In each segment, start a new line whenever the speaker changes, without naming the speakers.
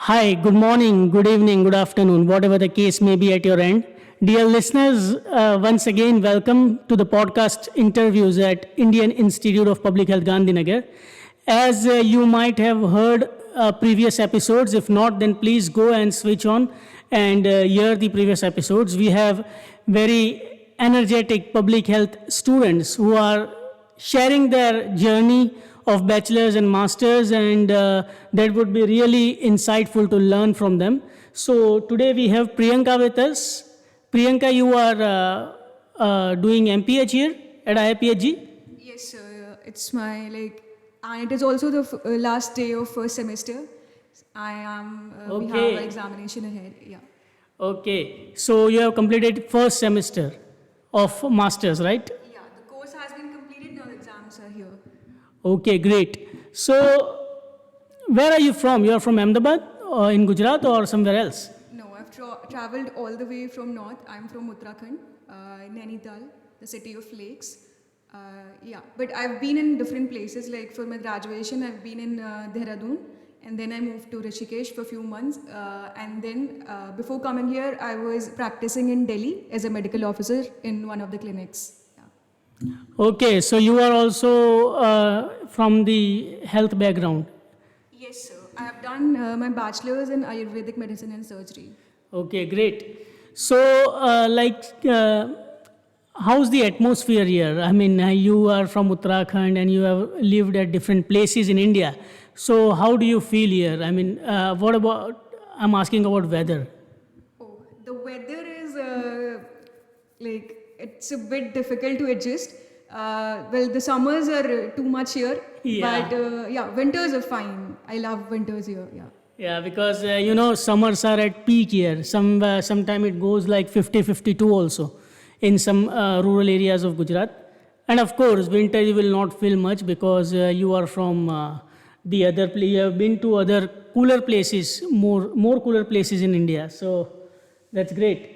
Hi, good morning, good evening, good afternoon, whatever the case may be at your end. Dear listeners, once again, welcome to the podcast interviews at Indian Institute of Public Health, Gandhinagar. As you might have heard previous episodes, if not, then please go and switch on and hear the previous episodes. We have very energetic public health students who are sharing their journey of bachelor's and master's, and that would be really insightful to learn from them. So today we have Priyanka with us. Priyanka, you are doing MPH here at IIPHG?
Yes, sir. It's my and it is also the last day of first semester. I am. We have
Okay.
an examination ahead. Yeah.
Okay, so you have completed first semester of masters, right?
Yeah. The course has been completed. Now the exams are here.
Okay, great. So where are you from? You are from Ahmedabad or in Gujarat or somewhere else?
No, I've traveled all the way from north. I'm from Uttarakhand, Nainital, the city of lakes. Yeah, but I've been in different places. Like for my graduation, I've been in Dehradun, and then I moved to Rishikesh for a few months. And then before coming here, I was practicing in Delhi as a medical officer in one of the clinics. Yeah.
Okay, so you are also from the health background.
Yes, sir. I have done my bachelor's in Ayurvedic medicine and surgery.
Okay, great. So, how's the atmosphere here? I mean, you are from Uttarakhand and you have lived at different places in India. So, how do you feel here? I mean, what about, I'm asking about weather.
Oh, the weather is it's a bit difficult to adjust. Well, the summers are too much here,
Yeah.
but yeah, winters are fine. I love winters here. Yeah.
Yeah, because summers are at peak here. Sometime it goes like 50, 52 also in some rural areas of Gujarat. And of course, winter you will not feel much because you are from the other place. You have been to other cooler places, more cooler places in India. So that's great.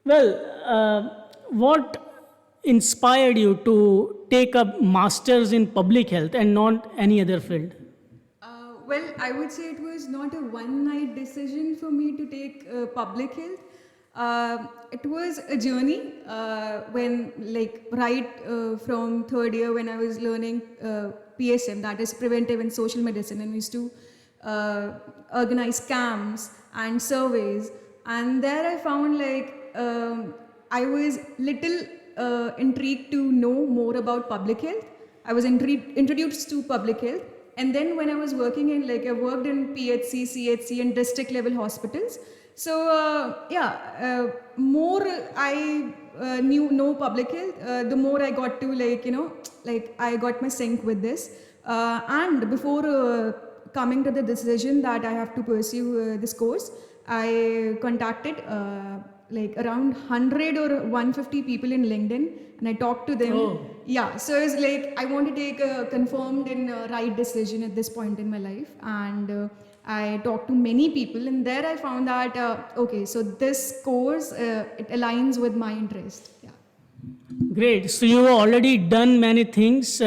Well, what inspired you to take up masters in public health and not any other field?
Well, I would say it was not a one-night decision for me to take public health. It was a journey when, from third year when I was learning PSM, that is preventive and social medicine, and we used to organize camps and surveys. And there I found I was little intrigued to know more about public health. I was introduced to public health. And then when I was working in, I worked in PHC, CHC and district level hospitals. So more I know public health, the more I got to I got my sync with this. And before coming to the decision that I have to pursue this course, I contacted around 100 or 150 people in LinkedIn, and I talked to them.
Oh.
Yeah, so it's I want to take a confirmed and right decision at this point in my life, and I talked to many people, and there I found that okay, so this course it aligns with my interest. Yeah.
Great. So you have already done many things. You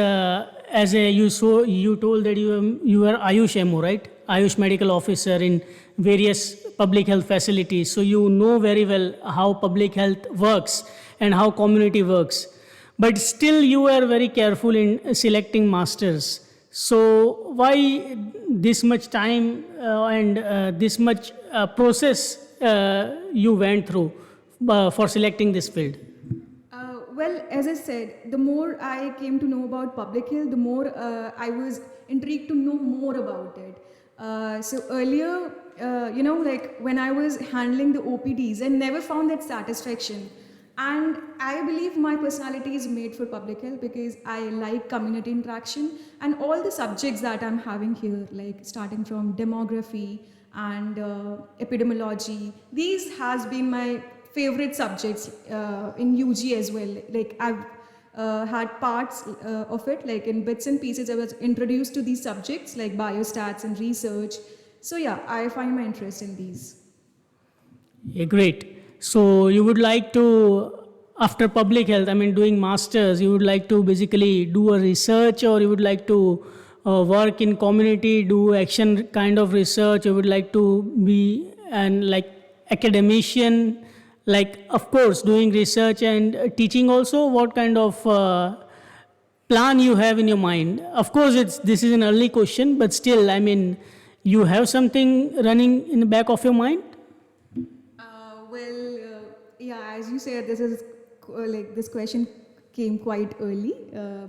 told that you were Ayush MO, right? Ayush medical officer in various public health facilities. So you know very well how public health works and how community works. But still you were very careful in selecting masters. So why this much time and this much process you went through for selecting this field?
Well, as I said, the more I came to know about public health, the more I was intrigued to know more about it. So earlier, when I was handling the OPDs, I never found that satisfaction. And I believe my personality is made for public health because I like community interaction and all the subjects that I'm having here, like starting from demography and epidemiology. These has been my favorite subjects in UG as well. I've had parts of it, in bits and pieces. I was introduced to these subjects like biostats and research. So yeah, I find my interest in these.
Yeah, great. So you would like to, after public health, I mean doing masters, you would like to basically do a research, or you would like to work in community, do action kind of research, you would like to be an like academician, like of course doing research and teaching also? What kind of plan you have in your mind? Of course, this is an early question, but still, I mean, you have something running in the back of your mind?
Yeah, as you said, this is like this question came quite early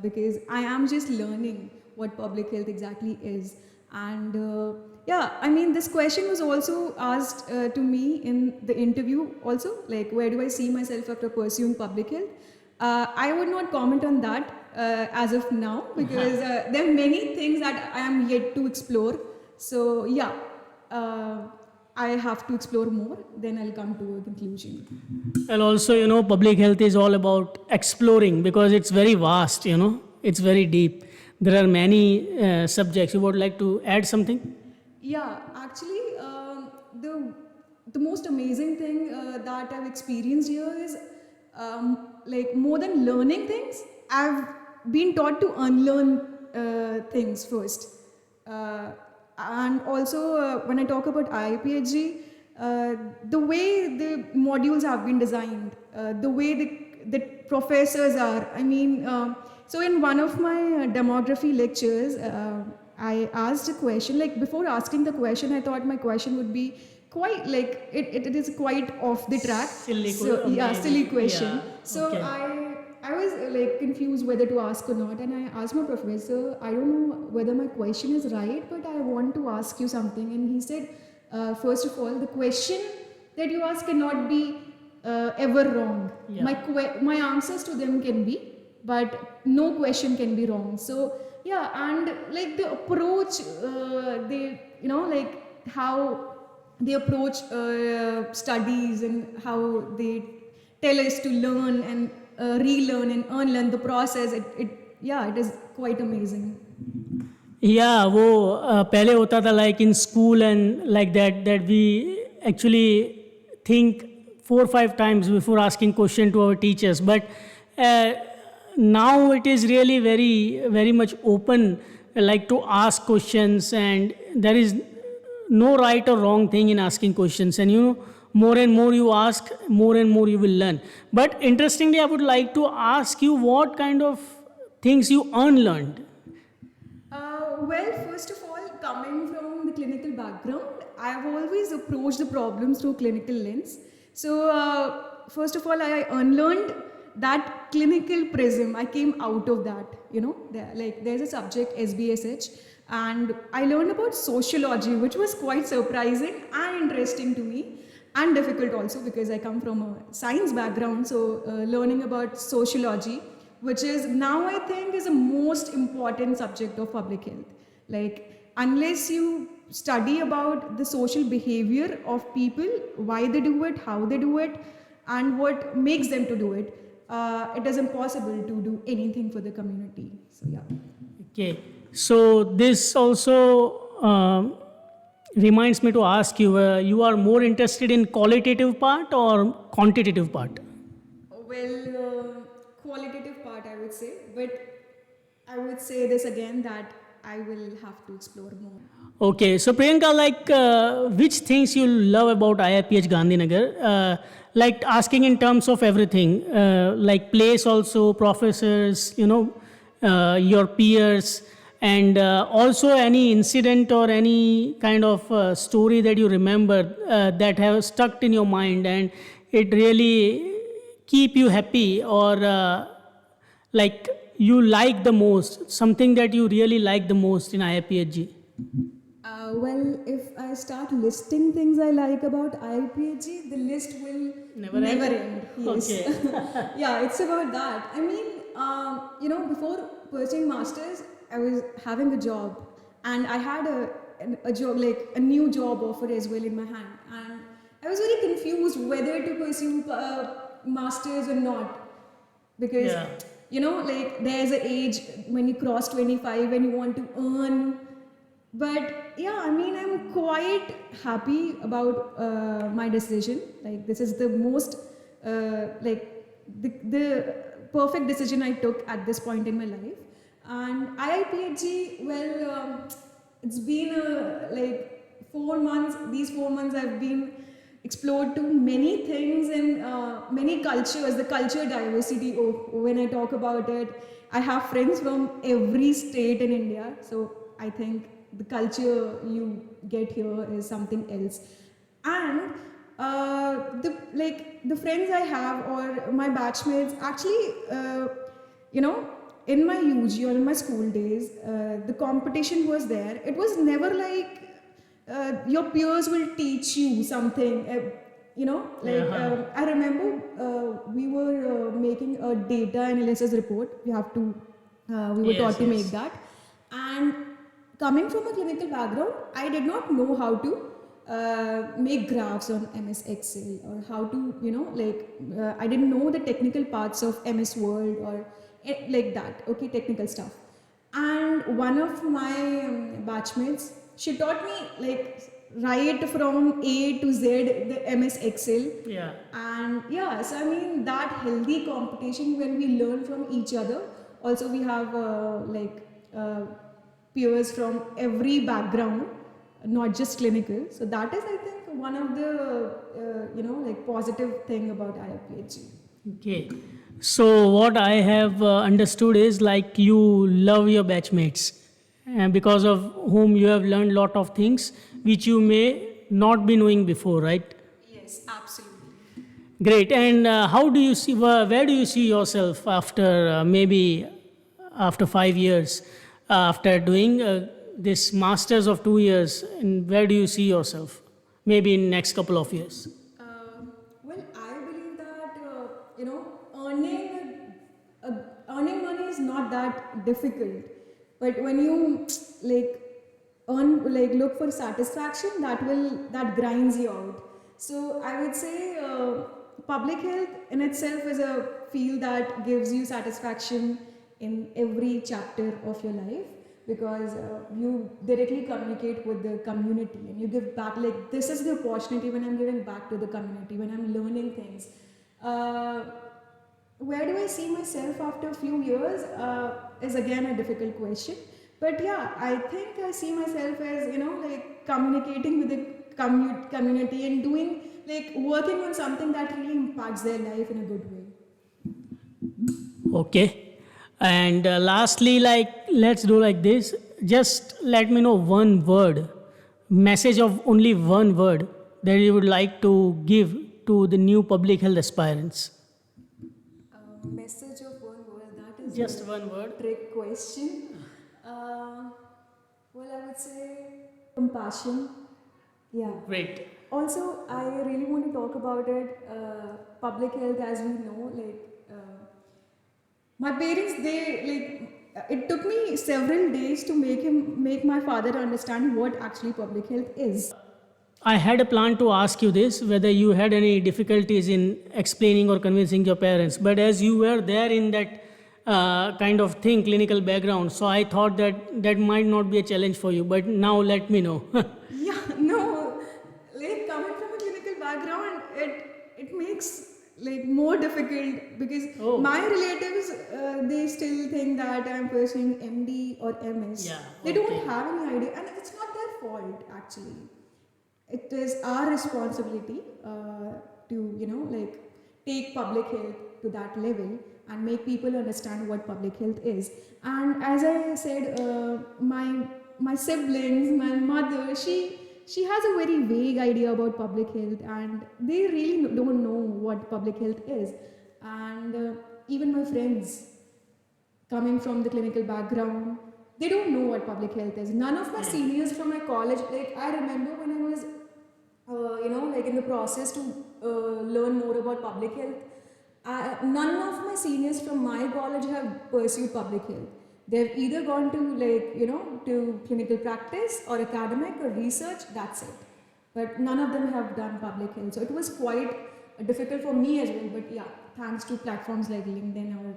because I am just learning what public health exactly is. And yeah, I mean, this question was also asked to me in the interview also, like, where do I see myself after pursuing public health? I would not comment on that as of now because there are many things that I am yet to explore. So yeah, I have to explore more, then I'll come to a conclusion.
And also, public health is all about exploring because it's very vast, it's very deep. There are many subjects. You would like to add something?
Yeah, actually, the most amazing thing that I've experienced here is like more than learning things, I've been taught to unlearn things first. Uh, and also, when I talk about IIPHG, the way the modules have been designed, the way the professors are, I mean, so in one of my demography lectures, I asked a question, like before asking the question, I thought my question would be quite like, it is quite off the track. Silly question.
Yeah.
So
Okay.
I was like confused whether to ask or not, and I asked my professor, I don't know whether my question is right, but I want to ask you something. And he said, first of all, the question that you ask cannot be ever wrong.
Yeah.
My answers to them can be, but no question can be wrong. So yeah, and like the approach, they like how they approach studies and how they tell us to learn and relearn and unlearn the process. It is quite amazing.
Yeah, वो पहले होता था like in school and like that we actually think 4 or 5 times before asking question to our teachers. But now it is really very much open, like to ask questions, and there is no right or wrong thing in asking questions. And more and more you ask, more and more you will learn. But interestingly, I would like to ask you what kind of things you unlearned.
First of all, coming from the clinical background, I've always approached the problems through clinical lens. So, first of all, I unlearned that clinical prism. I came out of that, there's a subject, SBSH, and I learned about sociology, which was quite surprising and interesting to me, and difficult also because I come from a science background. So, learning about sociology, which is now I think is a most important subject of public health. Like, unless you study about the social behavior of people, why they do it, how they do it, and what makes them to do it, it is impossible to do anything for the community. So yeah.
Okay, so this also reminds me to ask you, you are more interested in qualitative part or quantitative part?
Qualitative part, I would say, but I would say this again that I will have to explore more.
Okay, so Priyanka, like which things you love about IIPH Gandhinagar? Like asking in terms of everything, like place also, professors, your peers, and also any incident or any kind of story that you remember that have stuck in your mind and it really keep you happy, or like you like the most, something that you really like the most in IIPHG?
If I start listing things I like about IIPHG, the list will
Never
end. Yes.
Okay.
Yeah, it's about that. I mean, before pursuing masters, I was having a job, and I had a job, like a new job offer as well in my hand, and I was very confused whether to pursue masters or not, because
Yeah.
like there's an age when you cross 25 and you want to earn. But yeah, I mean, I'm quite happy about my decision. Like, this is the most like the perfect decision I took at this point in my life. And IIPHG, well, it's been like 4 months. These 4 months I've been explored to many things and many cultures, the culture diversity. Oh, when I talk about it, I have friends from every state in India. So I think the culture you get here is something else. And the friends I have or my batchmates actually, you know, in my UG or in my school days, the competition was there. It was never like your peers will teach you something. I remember we were making a data analysis report. We have to, we were taught to make that. And coming from a clinical background, I did not know how to make graphs on MS Excel or how to, I didn't know the technical parts of MS Word or like that, okay, technical stuff. And one of my batchmates, she taught me like write from A to Z the MS Excel.
Yeah.
And yeah, so I mean that healthy competition when we learn from each other. Also, we have peers from every background, not just clinical. So that is, I think, one of the positive thing about IIPHG.
Okay. So what I have understood is like you love your batchmates, and because of whom you have learned lot of things which you may not be knowing before, right?
Yes, absolutely.
Great. And how do you see, where do you see yourself after maybe after 5 years, after doing this masters of 2 years, and where do you see yourself? Maybe in next couple of years.
Well, I believe that earning money is not that difficult, but when you look for satisfaction, that grinds you out. So I would say public health in itself is a field that gives you satisfaction in every chapter of your life, because you directly communicate with the community and you give back. Like, this is the opportunity when I'm giving back to the community, when I'm learning things. Where do I see myself after a few years is again a difficult question. But yeah, I think I see myself as, communicating with the community and doing, working on something that really impacts their life in a good way.
Okay. And lastly, let's do like this. Just let me know one word, message of only one word that you would like to give to the new public health aspirants.
Message of one word, that is
Just
a
one word.
trick question. Well, I would say compassion. Yeah.
Great.
Also, I really want to talk about it. Public health, as we know, my parents, it took me several days to make my father understand what actually public health is.
I had a plan to ask you this, whether you had any difficulties in explaining or convincing your parents. But as you were there in that kind of thing, clinical background, so I thought that that might not be a challenge for you. But now let me know.
Yeah, no, coming from a clinical background, it makes more difficult, because my relatives, they still think that I'm pursuing MD or MS.
Yeah,
They don't have any idea, and it's not their fault actually. It is our responsibility to take public health to that level and make people understand what public health is. And as I said, my siblings, my mother, she has a very vague idea about public health, and they really don't know what public health is. And even my friends coming from the clinical background, they don't know what public health is. None of my seniors from my college, I remember when I was in the process to learn more about public health, none of my seniors from my college have pursued public health. They've either gone to to clinical practice or academic or research, that's it. But none of them have done public health. So it was quite difficult for me as well. But yeah, thanks to platforms like LinkedIn or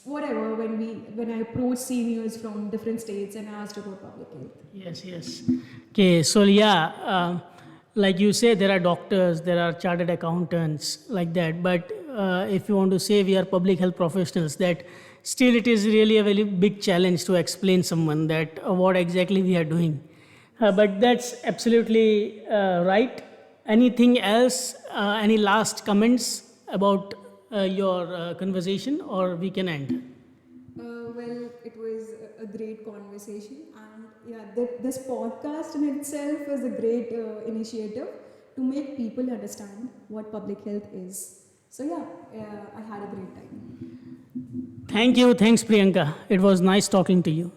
whatever, when I approached seniors from different states and asked about public health.
Yes. Okay, so yeah, like you say, there are doctors, there are chartered accountants, like that. But if you want to say we are public health professionals, that still it is really a very big challenge to explain someone that what exactly we are doing. But that's absolutely right. Anything else? Any last comments about your conversation, or we can end?
Well, it was a great conversation, and yeah, this podcast in itself was a great initiative to make people understand what public health is. So yeah, I had a great time.
Thank you. Thanks, Priyanka. It was nice talking to you.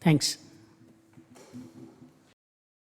Thanks.